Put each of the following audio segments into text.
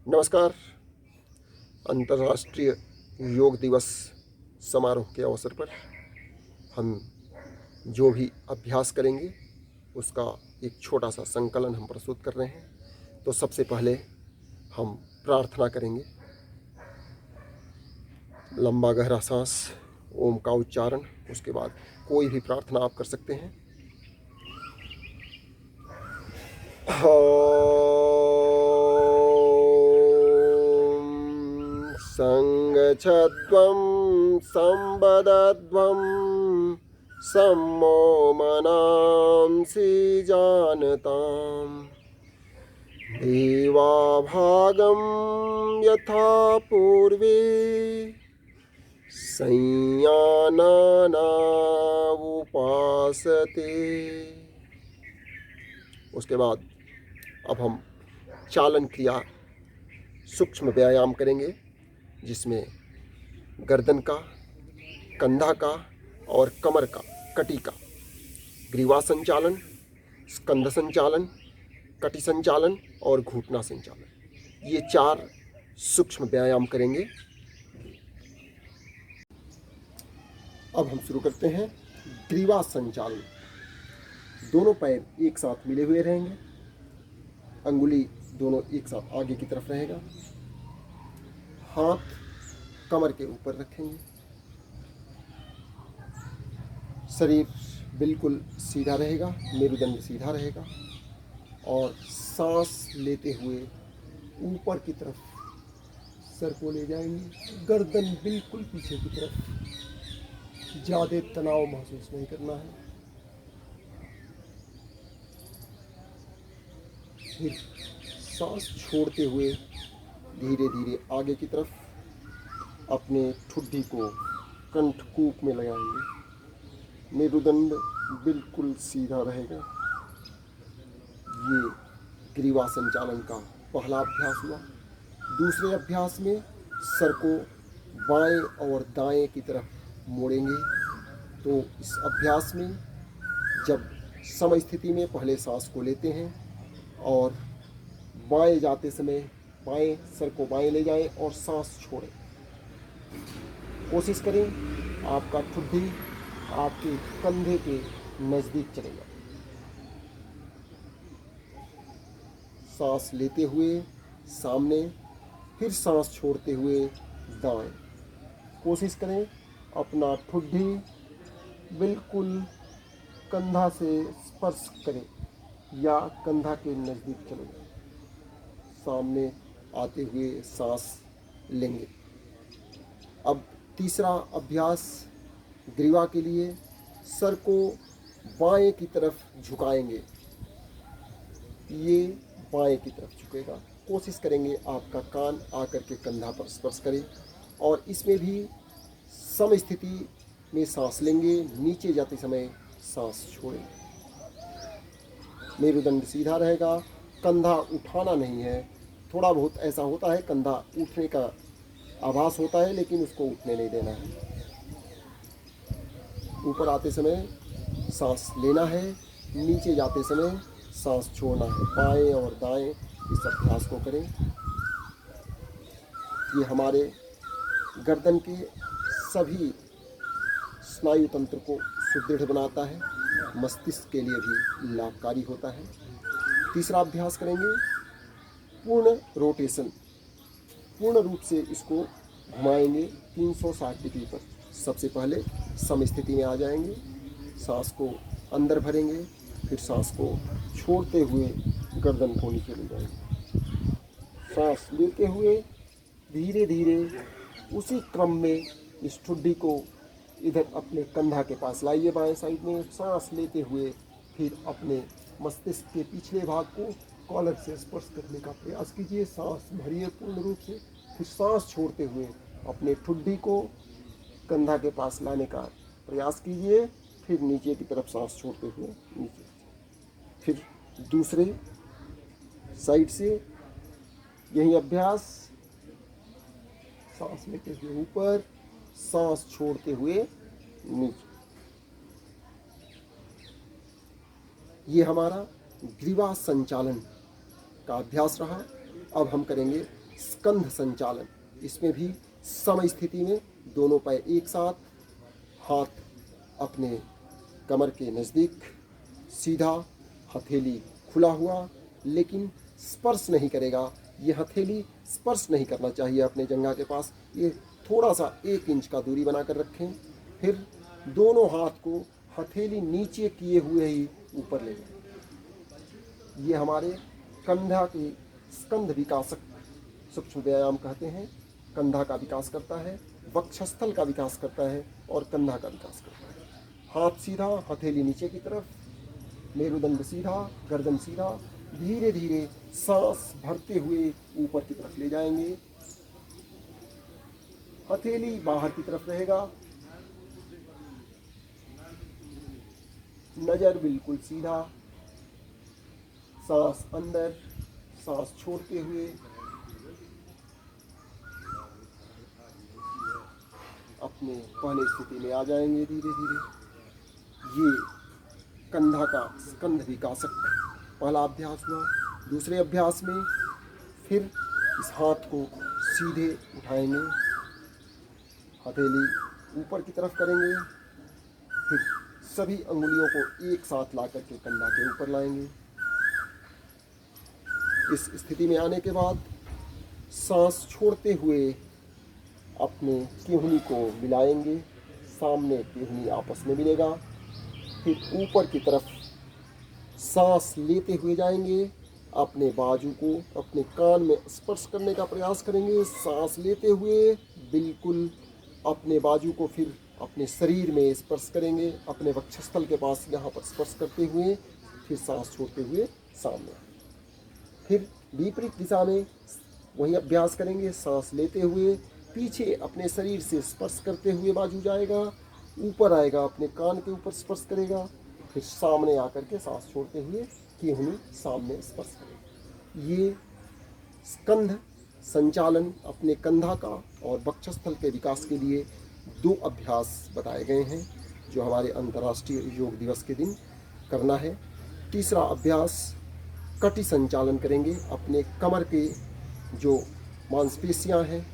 नमस्कार। अंतर्राष्ट्रीय योग दिवस समारोह के अवसर पर हम जो भी अभ्यास करेंगे उसका एक छोटा सा संकलन हम प्रस्तुत कर रहे हैं। तो सबसे पहले हम प्रार्थना करेंगे। लंबा गहरा सांस, ओम का उच्चारण, उसके बाद कोई भी प्रार्थना आप कर सकते हैं। संगच्छध्वं संवदध्वं सम्मो मनांसि जानताम् देवाभागं यथा पूर्वे संयानना उपासते। उसके बाद अब हम चालन क्रिया सूक्ष्म व्यायाम करेंगे, जिसमें गर्दन का, कंधा का और कमर का, कटी का ग्रीवा संचालन, स्कंध संचालन, कटी संचालन और घुटना संचालन, ये 4 सूक्ष्म व्यायाम करेंगे। अब हम शुरू करते हैं ग्रीवा संचालन। दोनों पैर एक साथ मिले हुए रहेंगे, अंगुली दोनों एक साथ आगे की तरफ रहेगा, हाथ कमर के ऊपर रखेंगे, शरीर बिल्कुल सीधा रहेगा, मेरुदंड सीधा रहेगा और सांस लेते हुए ऊपर की तरफ सर को ले जाएंगे। गर्दन बिल्कुल पीछे की तरफ, ज़्यादा तनाव महसूस नहीं करना है। फिर सांस छोड़ते हुए धीरे धीरे आगे की तरफ अपने ठुड्डी को कंठकूप में लगाएंगे। मेरुदंड बिल्कुल सीधा रहेगा। ये ग्रीवा संचालन का पहला अभ्यास हुआ। दूसरे अभ्यास में सर को बाएं और दाएं की तरफ मोड़ेंगे। तो इस अभ्यास में जब सम स्थिति में पहले सांस को लेते हैं और बाएं जाते समय बाएं सर को बाएं ले जाएं और सांस छोड़ें। कोशिश करें आपका ठुड्डी आपके कंधे के नज़दीक चले जाए। सांस लेते हुए सामने, फिर सांस छोड़ते हुए दाएं। कोशिश करें अपना ठुड्डी बिल्कुल कंधा से स्पर्श करें या कंधा के नज़दीक चले जाए। सामने आते हुए सांस लेंगे। अब तीसरा अभ्यास ग्रीवा के लिए सर को बाएं की तरफ झुकाएंगे। ये बाएं की तरफ झुकेगा। कोशिश करेंगे आपका कान आकर के कंधा पर स्पर्श करे और इसमें भी सम स्थिति में सांस लेंगे। नीचे जाते समय सांस छोड़ें। मेरुदंड सीधा रहेगा, कंधा उठाना नहीं है। थोड़ा बहुत ऐसा होता है, कंधा उठने का आभास होता है, लेकिन उसको उठने नहीं देना है। ऊपर आते समय सांस लेना है, नीचे जाते समय सांस छोड़ना है। बाएं और दाएं इस अभ्यास को करें। ये हमारे गर्दन के सभी स्नायु तंत्र को सुदृढ़ बनाता है, मस्तिष्क के लिए भी लाभकारी होता है। तीसरा अभ्यास करेंगे पूर्ण रोटेशन। पूर्ण रूप से इसको घुमाएंगे 360 डिग्री पर। सबसे पहले सम स्थिति में आ जाएंगे, सांस को अंदर भरेंगे, फिर सांस को छोड़ते हुए गर्दन को नीचे ले जाएंगे। सांस लेते हुए धीरे धीरे उसी क्रम में इस ठुड्डी को इधर अपने कंधा के पास लाइए, बाएं साइड में। सांस लेते हुए फिर अपने मस्तिष्क के पिछले भाग को कॉलर से स्पर्श करने का प्रयास कीजिए। सांस भरिए पूर्ण रूप से, फिर सांस छोड़ते हुए अपने ठुड्डी को कंधा के पास लाने का प्रयास कीजिए। फिर नीचे की तरफ सांस छोड़ते हुए नीचे। फिर दूसरे साइड से यही अभ्यास, सांस लेते हुए ऊपर, सांस छोड़ते हुए नीचे। ये हमारा ग्रीवा संचालन का अभ्यास रहा। अब हम करेंगे स्कंध संचालन, इसमें भी सम स्थिति में दोनों पैर एक साथ, हाथ अपने कमर के नज़दीक, सीधा, हथेली खुला हुआ, लेकिन स्पर्श नहीं करेगा। ये हथेली स्पर्श नहीं करना चाहिए अपने जंघा के पास, ये थोड़ा सा 1 इंच का दूरी बनाकर रखें। फिर दोनों हाथ को हथेली नीचे किए हुए ही ऊपर ले जाएं। ये हमारे कंधा के स्कंध विकासक सूक्ष्म व्यायाम कहते हैं। कंधा का विकास करता है, वक्षस्थल का विकास करता है और कंधा का विकास करता है। हाथ सीधा, हथेली नीचे की तरफ, मेरुदंड सीधा, गर्दन सीधा, धीरे धीरे सांस भरते हुए ऊपर की तरफ ले जाएंगे। हथेली बाहर की तरफ रहेगा, नजर बिल्कुल सीधा, सांस अंदर, सांस छोड़ते हुए अपने पहले स्थिति में आ जाएंगे धीरे धीरे। ये कंधा का स्कंध विकासक पहला अभ्यास हुआ। दूसरे अभ्यास में फिर इस हाथ को सीधे उठाएंगे, हथेली ऊपर की तरफ करेंगे, फिर सभी अंगुलियों को एक साथ ला करके कंधा के ऊपर लाएंगे। इस स्थिति में आने के बाद सांस छोड़ते हुए अपने केहनी को मिलाएंगे, सामने केहनी आपस में मिलेगा। फिर ऊपर की तरफ सांस लेते हुए जाएंगे, अपने बाजू को अपने कान में स्पर्श करने का प्रयास करेंगे। सांस लेते हुए बिल्कुल अपने बाजू को फिर अपने शरीर में स्पर्श करेंगे, अपने वक्षस्थल के पास यहाँ पर स्पर्श करते हुए फिर सांस छोड़ते हुए सामने। फिर विपरीत दिशा में वही अभ्यास करेंगे। सांस लेते हुए पीछे अपने शरीर से स्पर्श करते हुए बाजू जाएगा, ऊपर आएगा, अपने कान के ऊपर स्पर्श करेगा, फिर सामने आकर के सांस छोड़ते हुए केहनी सामने स्पर्श करेगा। ये स्कंध संचालन अपने कंधा का और वक्षस्थल के विकास के लिए 2 अभ्यास बताए गए हैं, जो हमारे अंतर्राष्ट्रीय योग दिवस के दिन करना है। तीसरा अभ्यास कटी संचालन करेंगे। अपने कमर के जो मांसपेशियां हैं,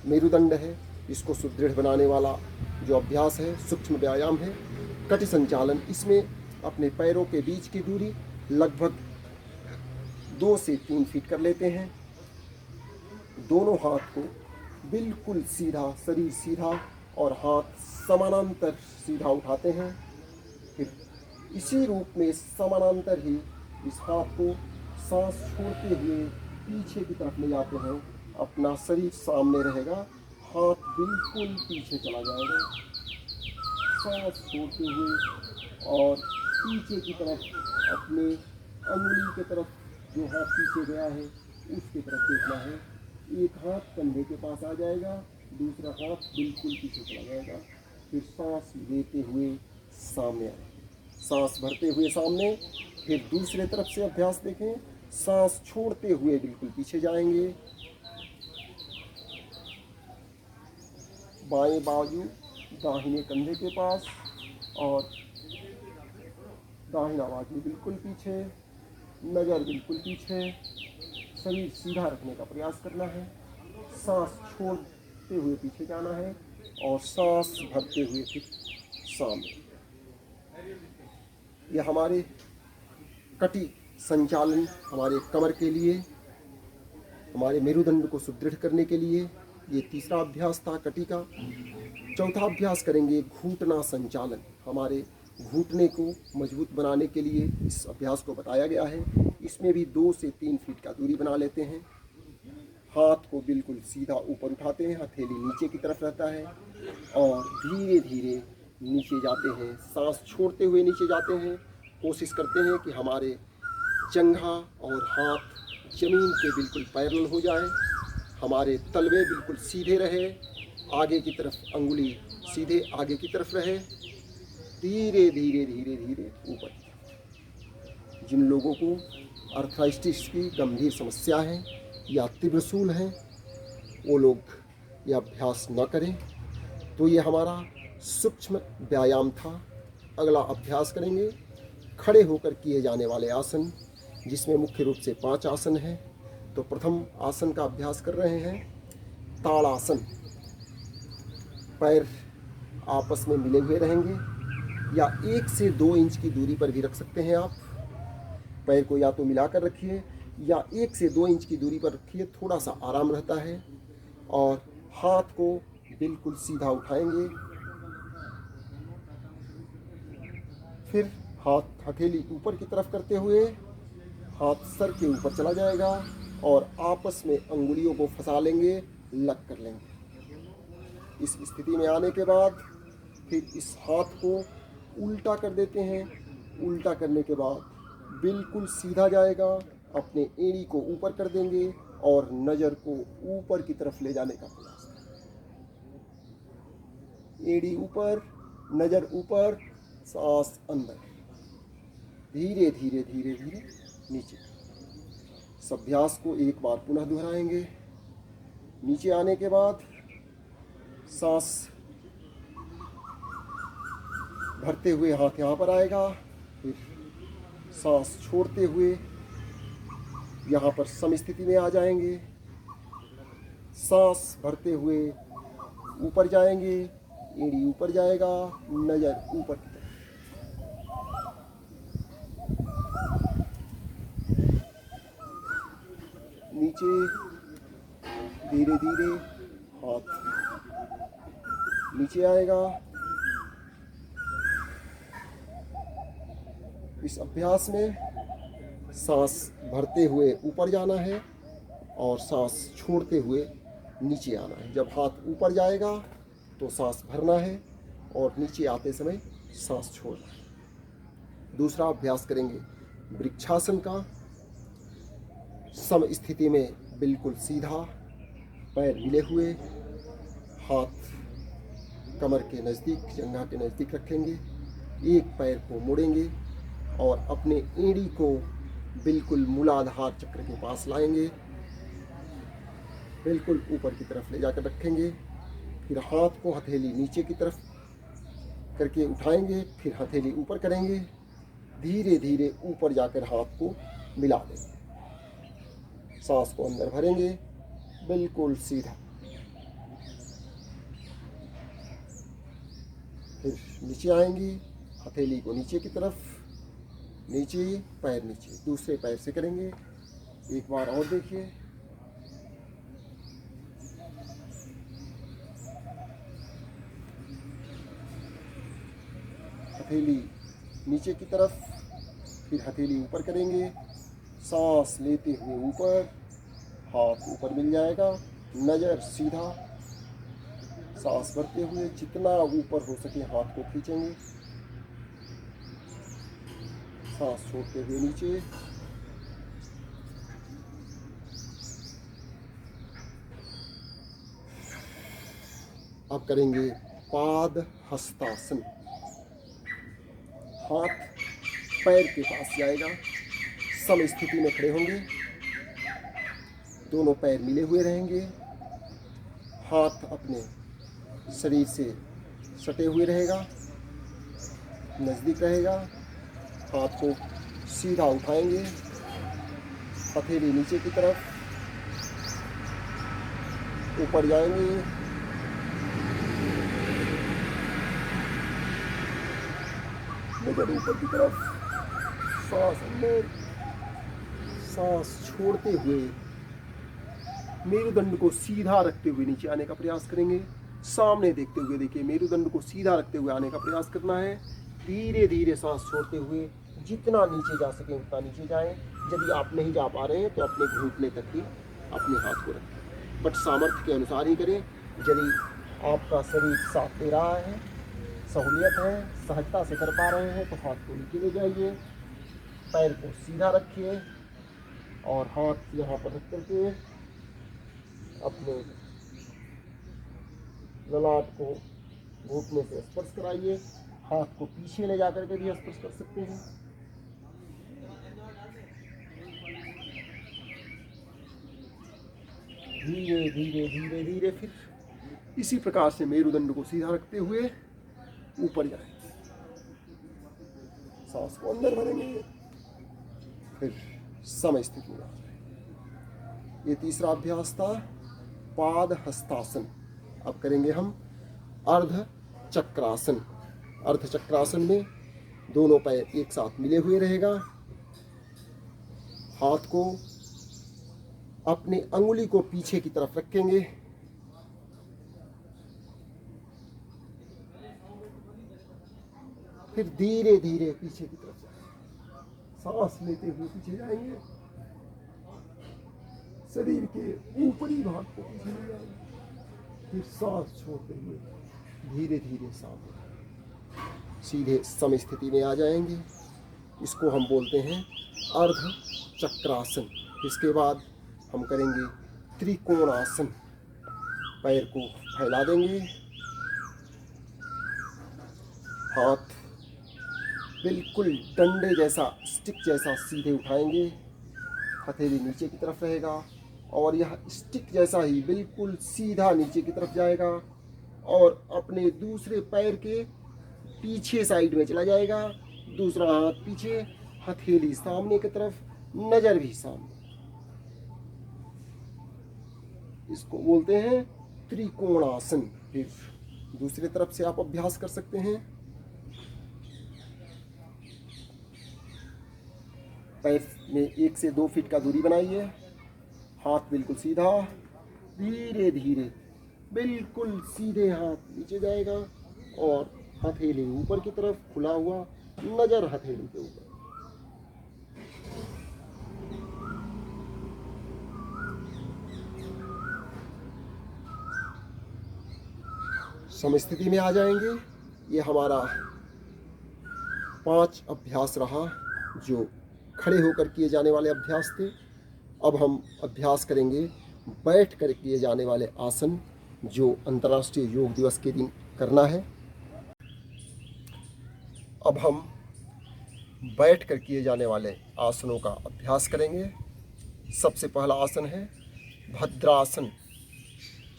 मेरुदंड है, इसको सुदृढ़ बनाने वाला जो अभ्यास है, सूक्ष्म व्यायाम है कटी संचालन। इसमें अपने पैरों के बीच की दूरी लगभग 2 से 3 फीट कर लेते हैं। दोनों हाथ को बिल्कुल सीधा, शरीर सीधा और हाथ समानांतर सीधा उठाते हैं। फिर इसी रूप में समानांतर ही इस हाथ को सांस छोड़ते हुए पीछे की तरफ ले जाते हैं। अपना शरीर सामने रहेगा, हाथ बिल्कुल पीछे चला जाएगा। सांस छोड़ते हुए और पीछे की तरफ अपने अंगुली की तरफ जो हाथ पीछे गया है उसकी तरफ देखना है। एक हाथ कंधे के पास आ जाएगा, दूसरा हाथ बिल्कुल पीछे चला जाएगा। फिर सांस लेते हुए सामने आए, सांस भरते हुए सामने। फिर दूसरे तरफ से अभ्यास देखें। सांस छोड़ते हुए बिल्कुल पीछे जाएंगे, बाएं बाजू दाहिने कंधे के पास और दाहिना बाजू बिल्कुल पीछे, नज़र बिल्कुल पीछे, शरीर सीधा रखने का प्रयास करना है। सांस छोड़ते हुए पीछे जाना है और सांस भरते हुए फिर सामने। यह हमारे कटी संचालन, हमारे कमर के लिए, हमारे मेरुदंड को सुदृढ़ करने के लिए ये तीसरा अभ्यास था कटी का। चौथा अभ्यास करेंगे घुटना संचालन। हमारे घुटने को मजबूत बनाने के लिए इस अभ्यास को बताया गया है। इसमें भी 2 से 3 फीट का दूरी बना लेते हैं। हाथ को बिल्कुल सीधा ऊपर उठाते हैं, हथेली नीचे की तरफ रहता है और धीरे धीरे नीचे जाते हैं। सांस छोड़ते हुए नीचे जाते हैं। कोशिश करते हैं कि हमारे जंघा और हाथ जमीन के बिल्कुल पैरेलल हो जाए, हमारे तलवे बिल्कुल सीधे रहे, आगे की तरफ अंगुली सीधे आगे की तरफ रहे। धीरे धीरे धीरे धीरे ऊपर। जिन लोगों को आर्थराइटिस की गंभीर समस्या है या तीव्रसूल है, वो लोग यह अभ्यास न करें। तो ये हमारा सूक्ष्म व्यायाम था। अगला अभ्यास करेंगे खड़े होकर किए जाने वाले आसन, जिसमें मुख्य रूप से 5 आसन हैं। तो प्रथम आसन का अभ्यास कर रहे हैं, ताड़ासन। पैर आपस में मिले हुए रहेंगे या 1 से 2 इंच की दूरी पर भी रख सकते हैं आप। पैर को या तो मिलाकर रखिए या 1 से 2 इंच की दूरी पर रखिए, थोड़ा सा आराम रहता है। और हाथ को बिल्कुल सीधा उठाएंगे, फिर हाथ हथेली ऊपर की तरफ करते हुए हाथ सर के ऊपर चला जाएगा और आपस में अंगुलियों को फंसा लेंगे, लग कर लेंगे। इस स्थिति में आने के बाद फिर इस हाथ को उल्टा कर देते हैं। उल्टा करने के बाद बिल्कुल सीधा जाएगा, अपने एड़ी को ऊपर कर देंगे और नज़र को ऊपर की तरफ ले जाने का प्रयास करें। एड़ी ऊपर, नज़र ऊपर, सांस अंदर, धीरे धीरे धीरे धीरे नीचे। इस अभ्यास को एक बार पुनः दोहराएंगे। नीचे आने के बाद सांस भरते हुए हाथ यहाँ पर आएगा, फिर सांस छोड़ते हुए यहाँ पर सम स्थिति में आ जाएंगे। सांस भरते हुए ऊपर जाएंगे, एड़ी ऊपर जाएगा, नज़र ऊपर की तरफ। नीचे धीरे धीरे हाथ नीचे आएगा। इस अभ्यास में सांस भरते हुए ऊपर जाना है और सांस छोड़ते हुए नीचे आना है। जब हाथ ऊपर जाएगा तो सांस भरना है और नीचे आते समय सांस छोड़ना है। दूसरा अभ्यास करेंगे वृक्षासन का। सम स्थिति में बिल्कुल सीधा, पैर मिले हुए, हाथ कमर के नज़दीक, जंघा के नज़दीक रखेंगे। एक पैर को मोड़ेंगे और अपने एड़ी को बिल्कुल मूलाधार चक्र के पास लाएंगे, बिल्कुल ऊपर की तरफ ले जाकर रखेंगे। फिर हाथ को हथेली नीचे की तरफ करके उठाएंगे, फिर हथेली ऊपर करेंगे, धीरे धीरे ऊपर जाकर हाथ को मिला देंगे। सांस को अंदर भरेंगे, बिल्कुल सीधा। फिर नीचे आएंगी, हथेली को नीचे की तरफ, नीचे, पैर नीचे। दूसरे पैर से करेंगे, एक बार और देखिए। हथेली नीचे की तरफ, फिर हथेली ऊपर करेंगे, सांस लेते हुए ऊपर, हाथ ऊपर मिल जाएगा, नज़र सीधा। सांस भरते हुए जितना ऊपर हो सके हाथ को खींचेंगे, सांस छोड़ते हुए नीचे। अब करेंगे पाद हस्तासन। हाथ पैर के पास जाएगा, सम स्थिति में खड़े होंगे, दोनों पैर मिले हुए रहेंगे, हाथ अपने शरीर से सटे हुए रहेगा, नज़दीक रहेगा। हाथ को सीधा उठाएंगे, हथेली नीचे की तरफ, ऊपर जाएंगे, नज़र ऊपर की तरफ, सांस अंदर, सांस छोड़ते हुए मेरुदंड को सीधा रखते हुए नीचे आने का प्रयास करेंगे। सामने देखते हुए देखिए, मेरुदंड को सीधा रखते हुए आने का प्रयास करना है। धीरे धीरे सांस छोड़ते हुए जितना नीचे जा सके उतना नीचे जाएं। यदि आप नहीं जा पा रहे हैं तो अपने घुटने तक ही अपने हाथ को रखें, बट सामर्थ्य के अनुसार ही करें। यदि आपका शरीर साथ दे रहा है, सहूलियत है, सहजता से कर पा रहे हैं, तो हाथ को नीचे ले जाइए, पैर को सीधा रखिए और हाथ यहाँ पर रख करके अपने ललाट को घुटने से स्पर्श कराइए। हाथ को पीछे ले जाकर के भी स्पर्श कर सकते हैं। धीरे धीरे धीरे धीरे फिर इसी प्रकार से मेरुदंड को सीधा रखते हुए ऊपर जाए, सांस को अंदर भरेंगे, फिर सम स्थिति में आ जाए। ये तीसरा अभ्यास था पाद हस्तासन। अब करेंगे हम अर्ध चक्रासन। अर्ध चक्रासन में दोनों पैर एक साथ मिले हुए रहेगा, हाथ को अपनी अंगुली को पीछे की तरफ रखेंगे, फिर धीरे धीरे पीछे की तरफ सांस लेते हुए पीछे जाएंगे, शरीर के ऊपरी भाग को पीछे ले जाएंगे, फिर सांस छोड़ते हुए धीरे धीरे सामने सीधे सम स्थिति में आ जाएंगे। इसको हम बोलते हैं अर्ध चक्रासन। इसके बाद हम करेंगे त्रिकोणासन। पैर को फैला देंगे, हाथ बिल्कुल डंडे जैसा, स्टिक जैसा सीधे उठाएंगे, हथेली नीचे की तरफ रहेगा और यह स्टिक जैसा ही बिल्कुल सीधा नीचे की तरफ जाएगा और अपने दूसरे पैर के पीछे साइड में चला जाएगा। दूसरा हाथ पीछे, हथेली सामने की तरफ, नजर भी सामने। इसको बोलते हैं त्रिकोणासन। फिर दूसरी तरफ से आप अभ्यास कर सकते हैं। पैर में 1 से 2 फीट का दूरी बनाइए, हाथ बिल्कुल सीधा, धीरे धीरे बिल्कुल सीधे हाथ नीचे जाएगा और हथेली ऊपर की तरफ खुला हुआ, नजर हथेली के ऊपर। सम स्थिति में आ जाएंगे। ये हमारा 5 अभ्यास रहा जो खड़े होकर किए जाने वाले अभ्यास थे। अब हम अभ्यास करेंगे बैठ कर किए जाने वाले आसन, जो अंतर्राष्ट्रीय योग दिवस के दिन करना है। अब हम बैठ कर किए जाने वाले आसनों का अभ्यास करेंगे। सबसे पहला आसन है भद्रासन।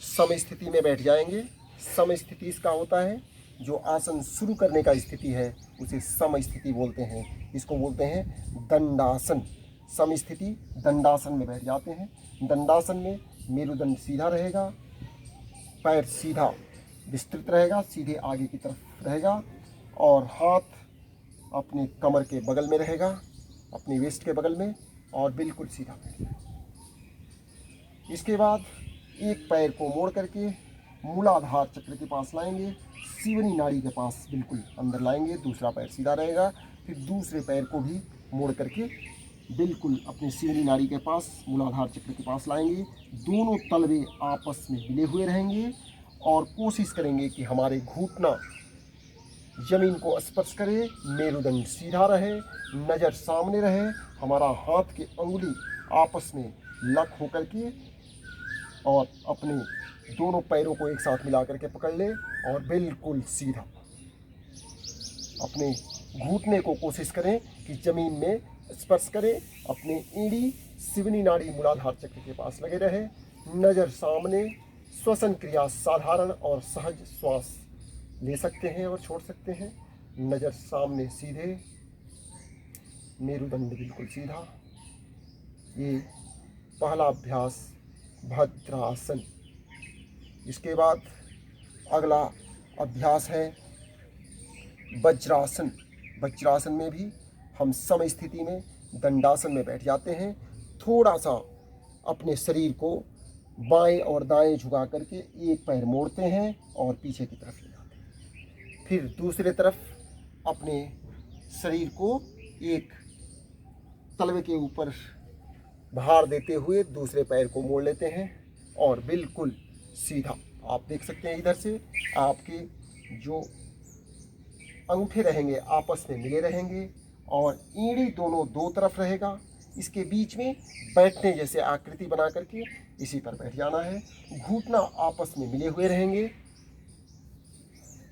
सम स्थिति में बैठ जाएंगे। सम स्थिति इसका होता है, जो आसन शुरू करने का स्थिति है उसे सम स्थिति बोलते हैं। इसको बोलते हैं दंडासन। सम स्थिति दंडासन में बैठ जाते हैं। दंडासन में मेरुदंड सीधा रहेगा, पैर सीधा विस्तृत रहेगा, सीधे आगे की तरफ रहेगा और हाथ अपने कमर के बगल में रहेगा, अपनी वेस्ट के बगल में, और बिल्कुल सीधा बैठ। इसके बाद एक पैर को मोड़ करके मूलाधार चक्र के पास लाएंगे, सीवनी नाड़ी के पास बिल्कुल अंदर लाएंगे। दूसरा पैर सीधा रहेगा। फिर दूसरे पैर को भी मोड़ करके बिल्कुल अपने सीवनी नाड़ी के पास, मूलाधार चक्र के पास लाएंगे। दोनों तलवे आपस में मिले हुए रहेंगे और कोशिश करेंगे कि हमारे घुटना जमीन को स्पर्श करे, मेरुदंड सीधा रहे, नज़र सामने रहे, हमारा हाथ की अंगुली आपस में लक होकर के और अपने दोनों पैरों को एक साथ मिला करके पकड़ ले और बिल्कुल सीधा अपने घुटने को कोशिश करें कि जमीन में स्पर्श करें। अपने एड़ी सिवनी नाड़ी मूलाधार चक्र के पास लगे रहे, नज़र सामने, श्वसन क्रिया साधारण और सहज श्वास ले सकते हैं और छोड़ सकते हैं। नज़र सामने सीधे, मेरुदंड बिल्कुल सीधा। ये पहला अभ्यास भद्रासन। इसके बाद अगला अभ्यास है वज्रासन। वज्रासन में भी हम सम स्थिति में दंडासन में बैठ जाते हैं। थोड़ा सा अपने शरीर को बाएं और दाएं झुका करके एक पैर मोड़ते हैं और पीछे की तरफ ले जाते हैं। फिर दूसरे तरफ अपने शरीर को एक तलवे के ऊपर भार देते हुए दूसरे पैर को मोड़ लेते हैं और बिल्कुल सीधा। आप देख सकते हैं इधर से आपके जो अंगूठे रहेंगे आपस में मिले रहेंगे और एड़ी दोनों दो तरफ रहेगा। इसके बीच में बैठने जैसे आकृति बना करके इसी पर बैठ जाना है। घुटना आपस में मिले हुए रहेंगे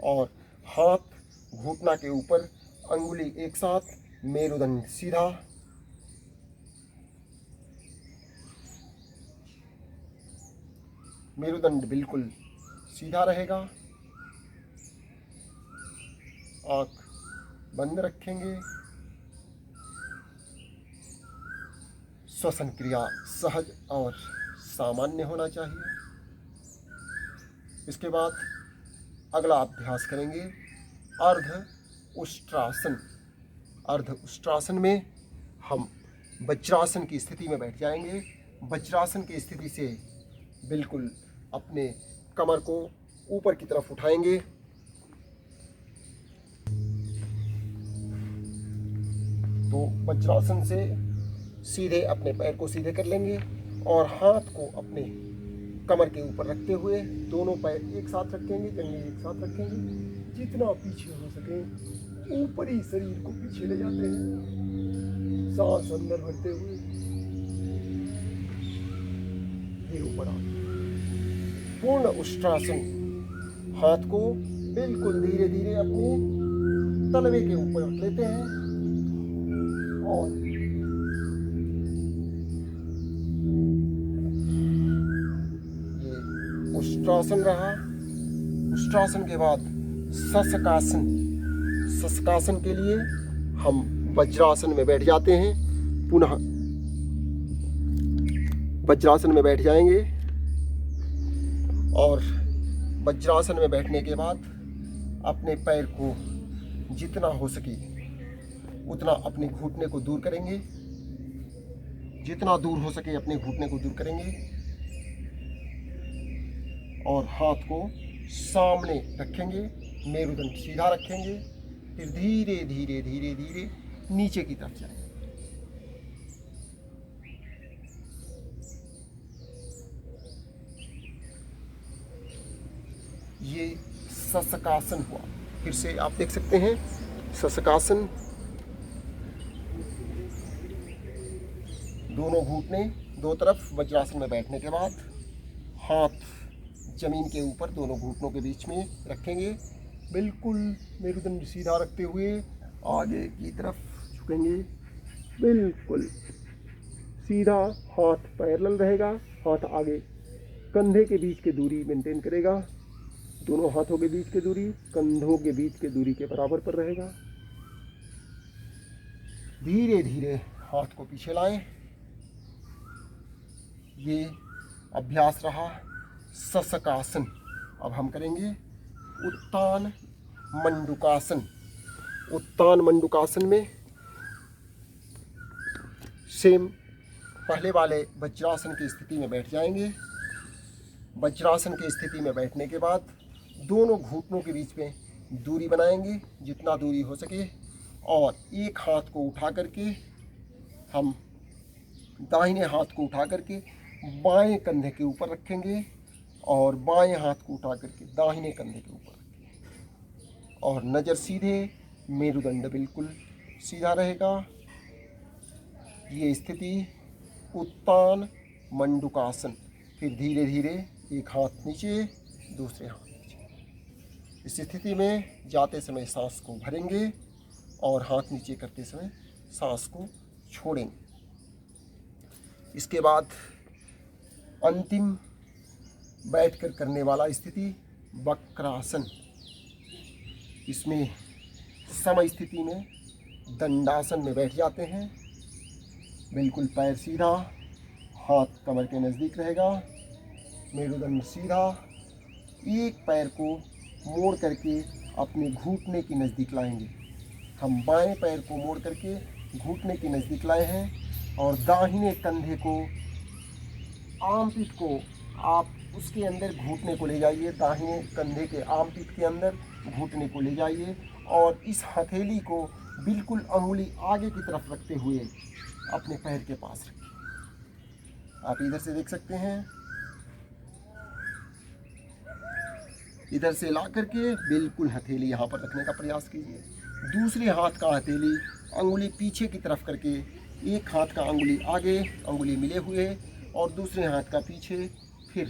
और हाथ घुटना के ऊपर, अंगुली एक साथ, मेरुदंड सीधा। मेरुदंड बिल्कुल सीधा रहेगा। आँख बंद रखेंगे। श्वसन क्रिया सहज और सामान्य होना चाहिए। इसके बाद अगला अभ्यास करेंगे अर्ध उष्ट्रासन। अर्ध उष्ट्रासन में हम वज्रासन की स्थिति में बैठ जाएंगे। वज्रासन की स्थिति से बिल्कुल अपने कमर को ऊपर की तरफ उठाएंगे। तो वज्रासन से सीधे अपने पैर को सीधे कर लेंगे और हाथ को अपने कमर के ऊपर रखते हुए दोनों पैर एक साथ रखेंगे, जंघें एक साथ रखेंगे। जितना पीछे हो सके ऊपरी शरीर को पीछे ले जाते हैं, सांस अंदर भरते हुए फिर ऊपर आते। पूर्ण उष्ट्रासन। हाथ को बिल्कुल धीरे धीरे अपने तलवे के ऊपर रख लेते हैं और ये उष्ट्रासन रहा। उष्ट्रासन के बाद शशकासन। शशकासन के लिए हम वज्रासन में बैठ जाते हैं। पुनः वज्रासन में बैठ जाएंगे और वज्रासन में बैठने के बाद अपने पैर को जितना हो सके उतना अपने घुटने को दूर करेंगे। जितना दूर हो सके अपने घुटने को दूर करेंगे और हाथ को सामने रखेंगे, मेरुदंड सीधा रखेंगे। फिर धीरे धीरे धीरे धीरे नीचे की तरफ जाएंगे। ये शशकासन हुआ। फिर से आप देख सकते हैं शशकासन। दोनों घुटने दो तरफ वज्रासन में बैठने के बाद हाथ जमीन के ऊपर दोनों घुटनों के बीच में रखेंगे। बिल्कुल मेरुदंड सीधा रखते हुए आगे की तरफ झुकेंगे। बिल्कुल सीधा, हाथ पैरेलल रहेगा। हाथ आगे कंधे के बीच की दूरी मेंटेन करेगा। दोनों हाथों के बीच की दूरी कंधों के बीच की दूरी के बराबर पर रहेगा। धीरे धीरे हाथ को पीछे लाएं। ये अभ्यास रहा शशकासन। अब हम करेंगे उत्तान मंडूकासन। उत्तान मंडूकासन में सेम पहले वाले वज्रासन की स्थिति में बैठ जाएंगे। वज्रासन की स्थिति में बैठने के बाद दोनों घुटनों के बीच में दूरी बनाएंगे, जितना दूरी हो सके, और एक हाथ को उठा करके हम दाहिने हाथ को उठा करके बाएं कंधे के ऊपर रखेंगे और बाएं हाथ को उठा करके दाहिने कंधे के ऊपर रखेंगे और नज़र सीधे, मेरुदंड बिल्कुल सीधा रहेगा। ये स्थिति उत्तान मंडूकासन। फिर धीरे धीरे एक हाथ नीचे, दूसरे हाथ नीचे। इस स्थिति में जाते समय सांस को भरेंगे और हाथ नीचे करते समय सांस को छोड़ेंगे। इसके बाद अंतिम बैठकर करने वाला स्थिति वक्रासन। इसमें सम स्थिति में दंडासन में बैठ जाते हैं। बिल्कुल पैर सीधा, हाथ कमर के नज़दीक रहेगा, मेरुदंड सीधा। एक पैर को मोड़ करके अपने घुटने के नज़दीक लाएंगे। हम बाएं पैर को मोड़ करके घुटने के नज़दीक लाए हैं और दाहिने कंधे को, आर्मपिट को आप उसके अंदर घुटने को ले जाइए। दाहिने कंधे के आर्मपिट के अंदर घुटने को ले जाइए और इस हथेली को बिल्कुल अंगुली आगे की तरफ रखते हुए अपने पैर के पास रखिए। आप इधर से देख सकते हैं। इधर से ला करके बिल्कुल हथेली यहाँ पर रखने का प्रयास कीजिए। दूसरे हाथ का हथेली अंगुली पीछे की तरफ करके, एक हाथ का अंगुली आगे, अंगुली मिले हुए, और दूसरे हाथ का पीछे। फिर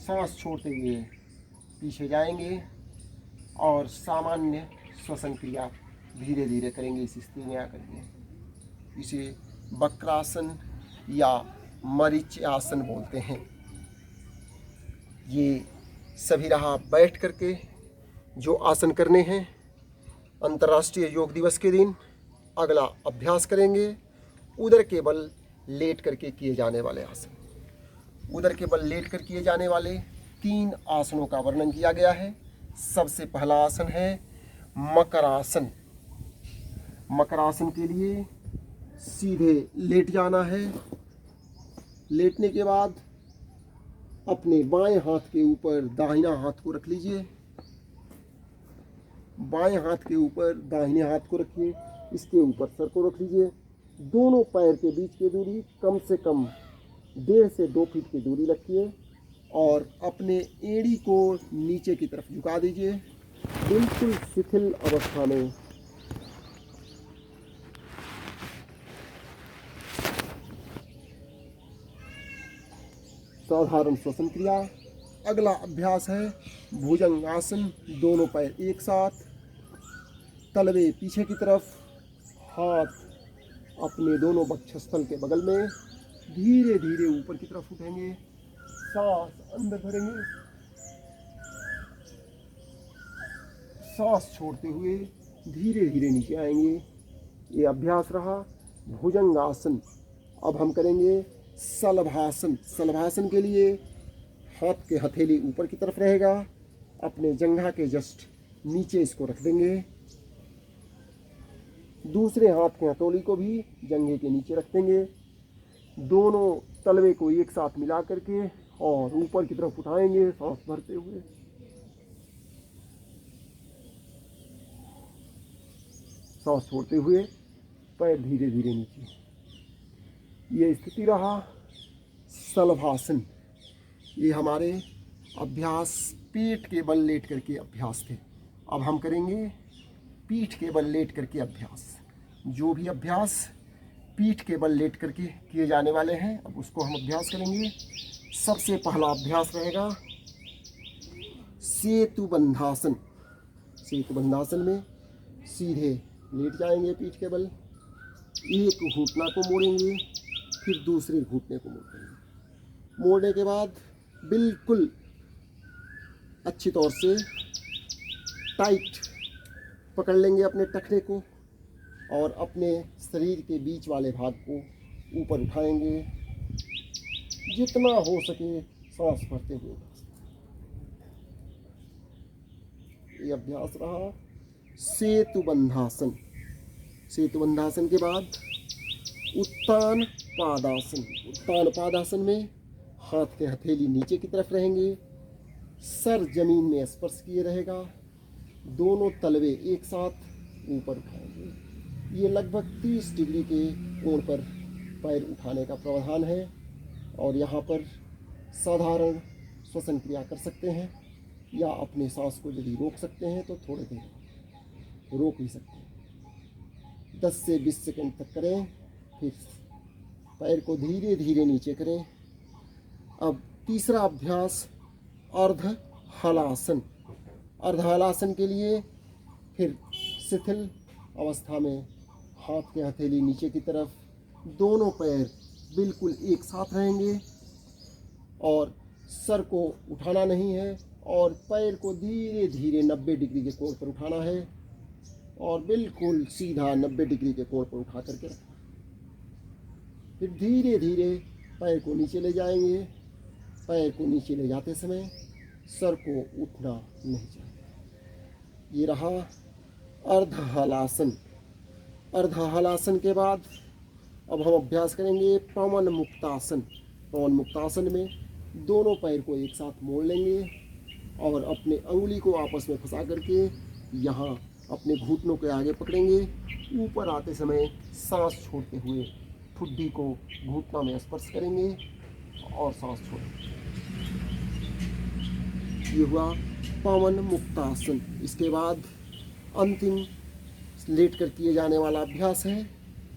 सांस छोड़ते हुए पीछे जाएंगे और सामान्य श्वसन क्रिया धीरे धीरे करेंगे इस स्थिति में आकर के। इसे वक्रासन या मरीच्यासन बोलते हैं। ये सभी रहा बैठ करके जो आसन करने हैं। अंतर्राष्ट्रीय योग दिवस के दिन अगला अभ्यास करेंगे उदर के बल लेट करके किए जाने वाले आसन। उदर के बल लेटकर किए जाने वाले 3 आसनों का वर्णन किया गया है। सबसे पहला आसन है मकरासन। मकरासन के लिए सीधे लेट जाना है। लेटने के बाद अपने बाएं हाथ के ऊपर दाहिना हाथ को रख लीजिए। बाएं हाथ के ऊपर दाहिने हाथ को रखिए। इसके ऊपर सर को रख लीजिए। दोनों पैर के बीच की दूरी कम से कम 1.5 से 2 फीट की दूरी रखिए और अपने एड़ी को नीचे की तरफ झुका दीजिए, बिल्कुल शिथिल अवस्था में। साधारण श्वसन क्रिया। अगला अभ्यास है भुजंगासन। दोनों पैर एक साथ, तलवे पीछे की तरफ, हाथ अपने दोनों वक्षस्थल के बगल में, धीरे धीरे ऊपर की तरफ उठेंगे, सांस अंदर भरेंगे, सांस छोड़ते हुए धीरे धीरे नीचे आएंगे। ये अभ्यास रहा भुजंगासन। अब हम करेंगे शलभासन। शलभासन के लिए हाथ के हथेली ऊपर की तरफ रहेगा, अपने जंघा के जस्ट नीचे इसको रख देंगे। दूसरे हाथ के हथौली को भी जंघे के नीचे रख देंगे। दोनों तलवे को एक साथ मिला करके और ऊपर की तरफ उठाएंगे, सांस भरते हुए। सांस छोड़ते हुए पैर धीरे धीरे नीचे। ये स्थिति रहा शलभासन। ये हमारे अभ्यास पेट के बल लेट करके अभ्यास थे। अब हम करेंगे पीठ के बल लेट करके अभ्यास। जो भी अभ्यास पीठ के बल लेट करके किए जाने वाले हैं, अब उसको हम अभ्यास करेंगे। सबसे पहला अभ्यास रहेगा सेतुबंधासन। सेतुबंधासन में सीधे लेट जाएंगे पीठ के बल, एक घुटना को मोड़ेंगे, फिर दूसरे घुटने को मोड़ेंगे। मोड़ने के बाद बिल्कुल अच्छी तौर से टाइट पकड़ लेंगे अपने टखने को और अपने शरीर के बीच वाले भाग को ऊपर उठाएंगे, जितना हो सके सांस भरते हुए। ये अभ्यास रहा सेतुबंधासन। सेतुबंधासन के बाद उत्तान पादासन। उत्तान पादासन में हाथ के हथेली नीचे की तरफ रहेंगे, सर जमीन में स्पर्श किए रहेगा, दोनों तलवे एक साथ ऊपर उठाएंगे। ये लगभग 30 डिग्री के कोण पर पैर उठाने का प्रावधान है और यहाँ पर साधारण श्वसन क्रिया कर सकते हैं या अपने सांस को यदि रोक सकते हैं तो थोड़ी देर रोक भी सकते हैं। 10 से 20 सेकंड तक करें, फिर पैर को धीरे धीरे नीचे करें। अब तीसरा अभ्यास अर्ध हलासन। अर्ध हलासन के लिए फिर शिथिल अवस्था में हाथ के हथेली नीचे की तरफ, दोनों पैर बिल्कुल एक साथ रहेंगे और सर को उठाना नहीं है और पैर को धीरे धीरे 90 डिग्री के कोण पर उठाना है और बिल्कुल सीधा 90 डिग्री के कोण पर उठा करके रखना। फिर धीरे धीरे पैर को नीचे ले जाएंगे। पैर को नीचे ले जाते समय सर को उठना नहीं चाहिए। ये रहा अर्ध हलासन। अर्ध हलासन के बाद अब हम अभ्यास करेंगे पवन मुक्तासन। पवन मुक्तासन में दोनों पैर को एक साथ मोड़ लेंगे और अपने अंगुली को आपस में फंसा करके यहाँ अपने घुटनों के आगे पकड़ेंगे। ऊपर आते समय सांस छोड़ते हुए ठुड्डी को घुटना में स्पर्श करेंगे और सांस छोड़ेंगे। ये हुआ पवन मुक्तासन। इसके बाद अंतिम लेट कर किए जाने वाला अभ्यास है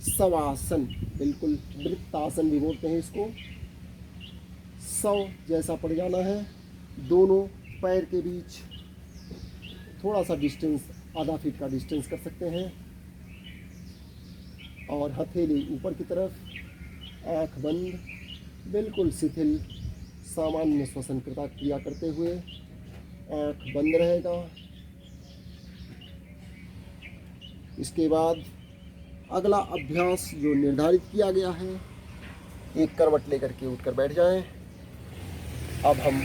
शवासन। बिल्कुल वृत्तासन भी बोलते हैं इसको। शव जैसा पड़ जाना है। दोनों पैर के बीच थोड़ा सा डिस्टेंस, आधा फीट का डिस्टेंस कर सकते हैं और हथेली ऊपर की तरफ, आँख बंद, बिल्कुल शिथिल सामान्य श्वसन क्रिया करते हुए आँख बंद रहेगा। इसके बाद अगला अभ्यास जो निर्धारित किया गया है, एक करवट लेकर के उठकर बैठ जाएं, अब हम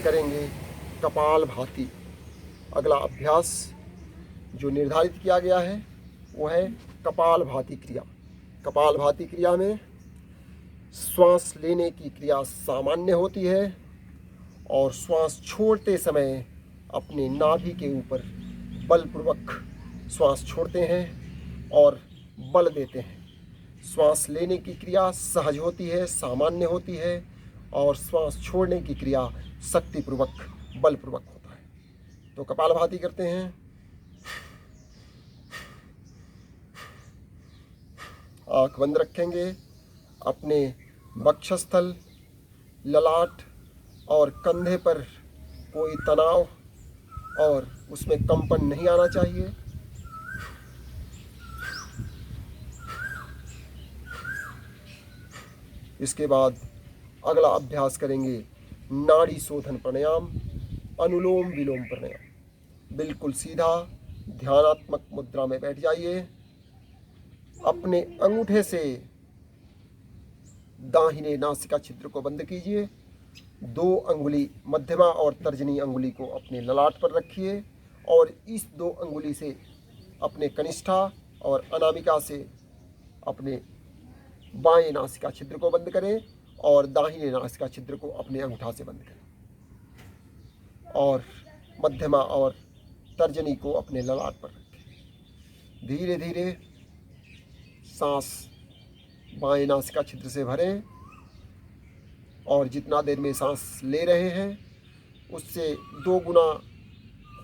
करेंगे कपालभाति। अगला अभ्यास जो निर्धारित किया गया है वो है कपालभाति क्रिया। कपालभाति क्रिया में श्वास लेने की क्रिया सामान्य होती है और श्वास छोड़ते समय अपने नाभि के ऊपर बलपूर्वक श्वास छोड़ते हैं और बल देते हैं। श्वास लेने की क्रिया सहज होती है, सामान्य होती है, और श्वास छोड़ने की क्रिया शक्तिपूर्वक, बलपूर्वक होता है। तो कपालभाति करते हैं। आँख बंद रखेंगे। अपने वक्षस्थल, ललाट और कंधे पर कोई तनाव और उसमें कंपन नहीं आना चाहिए। इसके बाद अगला अभ्यास करेंगे नाड़ी शोधन प्राणायाम, अनुलोम विलोम प्राणायाम। बिल्कुल सीधा ध्यानात्मक मुद्रा में बैठ जाइए। अपने अंगूठे से दाहिने नासिका छिद्र को बंद कीजिए। 2 अंगुली मध्यमा और तर्जनी अंगुली को अपने ललाट पर रखिए और इस 2 अंगुली से अपने कनिष्ठा और अनामिका से अपने बाएं नासिका छिद्र को बंद करें और दाहिने नासिका छिद्र को अपने अंगूठा से बंद करें और मध्यमा और तर्जनी को अपने ललाट पर रखें। धीरे धीरे सांस बाएं नासिका छिद्र से भरें और जितना देर में सांस ले रहे हैं उससे 2 गुना,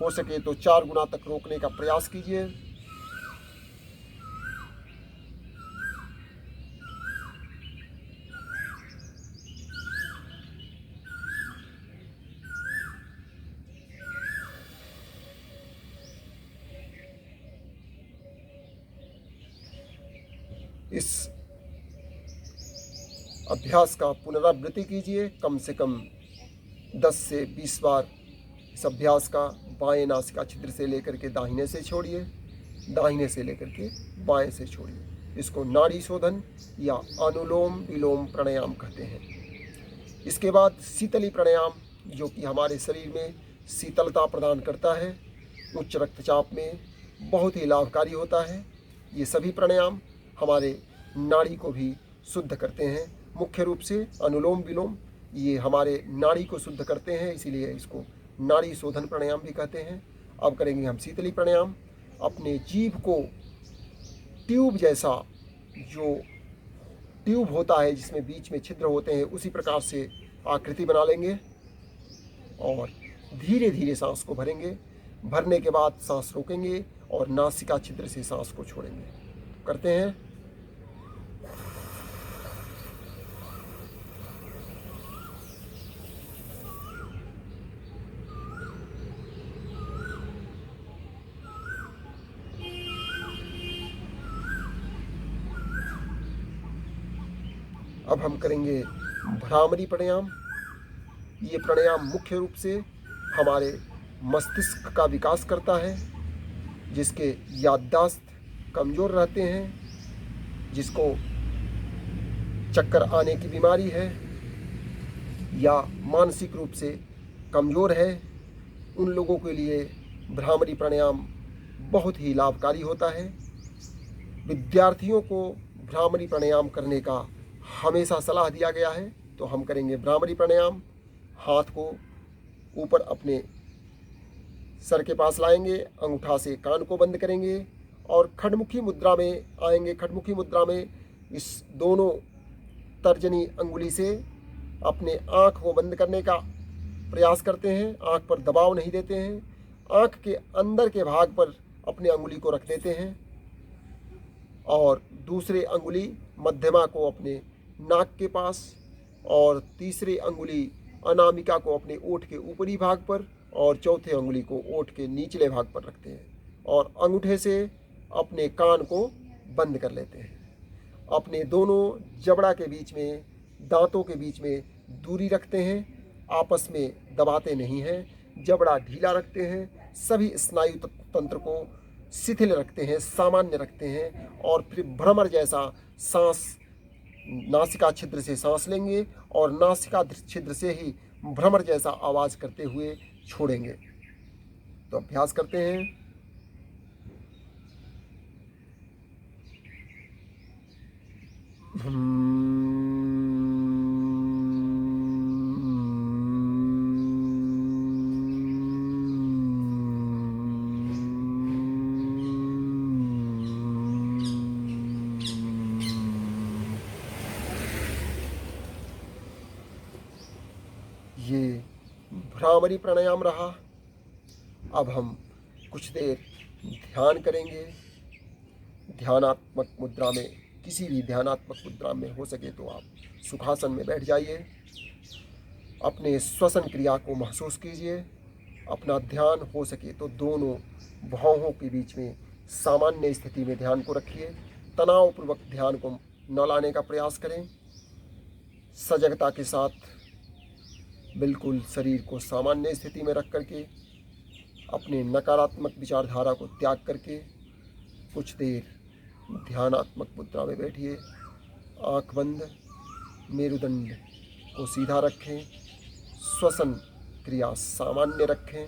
हो सके तो 4 गुना तक रोकने का प्रयास कीजिए। इस अभ्यास का पुनरावृत्ति कीजिए। कम से कम 10 से 20 बार इस अभ्यास का बाएं नासिका छिद्र से लेकर के दाहिने से छोड़िए, दाहिने से लेकर के बाएं से छोड़िए। इसको नाड़ी शोधन या अनुलोम विलोम प्राणायाम कहते हैं। इसके बाद शीतली प्राणायाम, जो कि हमारे शरीर में शीतलता प्रदान करता है, उच्च रक्तचाप में बहुत ही लाभकारी होता है। ये सभी प्राणायाम हमारे नाड़ी को भी शुद्ध करते हैं। मुख्य रूप से अनुलोम विलोम ये हमारे नाड़ी को शुद्ध करते हैं, इसीलिए इसको नाड़ी शोधन प्राणायाम भी कहते हैं। अब करेंगे हम शीतली प्राणायाम। अपने जीभ को ट्यूब जैसा, जो ट्यूब होता है जिसमें बीच में छिद्र होते हैं, उसी प्रकार से आकृति बना लेंगे और धीरे धीरे सांस को भरेंगे। भरने के बाद सांस रोकेंगे और नासिका छिद्र से सांस को छोड़ेंगे। करते हैं। अब हम करेंगे भ्रामरी प्राणायाम। ये प्राणायाम मुख्य रूप से हमारे मस्तिष्क का विकास करता है, जिसके याददाश्त कमज़ोर रहते हैं, जिसको चक्कर आने की बीमारी है या मानसिक रूप से कमज़ोर है, उन लोगों के लिए भ्रामरी प्राणायाम बहुत ही लाभकारी होता है। विद्यार्थियों को भ्रामरी प्राणायाम करने का हमेशा सलाह दिया गया है, तो हम करेंगे भ्रामरी प्राणायाम। हाथ को ऊपर अपने सर के पास लाएंगे, अंगूठा से कान को बंद करेंगे और खड़मुखी मुद्रा में आएंगे। खड़मुखी मुद्रा में इस दोनों तर्जनी अंगुली से अपने आँख को बंद करने का प्रयास करते हैं। आँख पर दबाव नहीं देते हैं। आँख के अंदर के भाग पर अपने अंगुली को रख देते हैं और दूसरे अंगुली मध्यमा को अपने नाक के पास और तीसरी अंगुली अनामिका को अपने ओठ के ऊपरी भाग पर और चौथे अंगुली को ओठ के निचले भाग पर रखते हैं और अंगूठे से अपने कान को बंद कर लेते हैं। अपने दोनों जबड़ा के बीच में, दांतों के बीच में दूरी रखते हैं, आपस में दबाते नहीं हैं, जबड़ा ढीला रखते हैं, सभी स्नायु तंत्र को शिथिल रखते हैं, सामान्य रखते हैं और फिर भ्रमर जैसा सांस नासिका छिद्र से सांस लेंगे और नासिका छिद्र से ही भ्रमर जैसा आवाज़ करते हुए छोड़ेंगे। तो अभ्यास करते हैं। ये भ्रामरी प्राणायाम रहा। अब हम कुछ देर ध्यान करेंगे। ध्यानात्मक मुद्रा में, किसी भी ध्यानात्मक मुद्रा में हो सके तो आप सुखासन में बैठ जाइए। अपने श्वसन क्रिया को महसूस कीजिए। अपना ध्यान हो सके तो दोनों भौहों के बीच में सामान्य स्थिति में ध्यान को रखिए। तनावपूर्वक ध्यान को न लाने का प्रयास करें। सजगता के साथ बिल्कुल शरीर को सामान्य स्थिति में रख करके अपने नकारात्मक विचारधारा को त्याग करके कुछ देर ध्यानात्मक मुद्रा में बैठिए। आँख बंद, मेरुदंड को सीधा रखें, श्वसन क्रिया सामान्य रखें।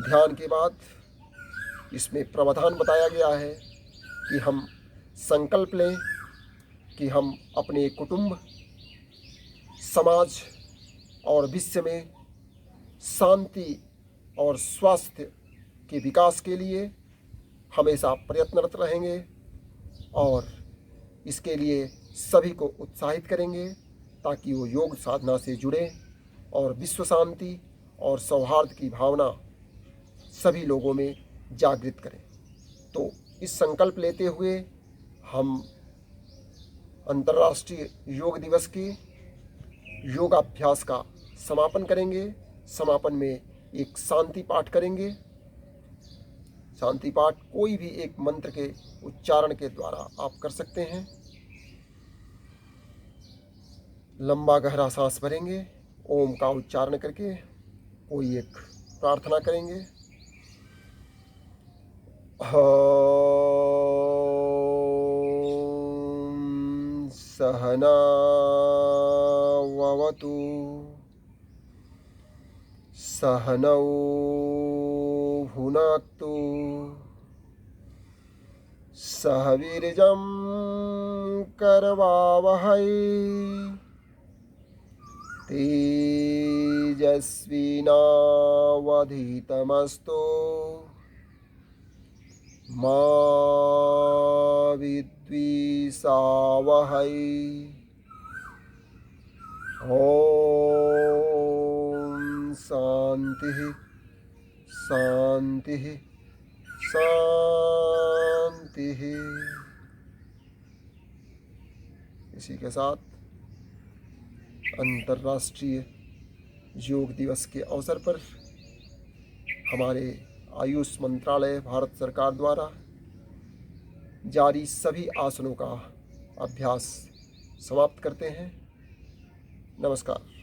ध्यान के बाद इसमें प्रावधान बताया गया है कि हम संकल्प लें कि हम अपने कुटुंब, समाज और विश्व में शांति और स्वास्थ्य के विकास के लिए हमेशा प्रयत्नरत रहेंगे और इसके लिए सभी को उत्साहित करेंगे ताकि वो योग साधना से जुड़े और विश्व शांति और सौहार्द की भावना सभी लोगों में जागृत करें। तो इस संकल्प लेते हुए हम अंतर्राष्ट्रीय योग दिवस के योगाभ्यास का समापन करेंगे। समापन में एक शांति पाठ करेंगे। शांति पाठ कोई भी एक मंत्र के उच्चारण के द्वारा आप कर सकते हैं। लंबा गहरा सांस भरेंगे, ओम का उच्चारण करके कोई एक प्रार्थना करेंगे। सहना ववतु सहनौ भुनक्तु सह वीर्यं करवावहै तेजस्विनावधीतमस्तु मा विद्विषावहै। ओम शांति शांति शांति। इसी के साथ अंतर्राष्ट्रीय योग दिवस के अवसर पर हमारे आयुष मंत्रालय भारत सरकार द्वारा जारी सभी आसनों का अभ्यास समाप्त करते हैं। नमस्कार।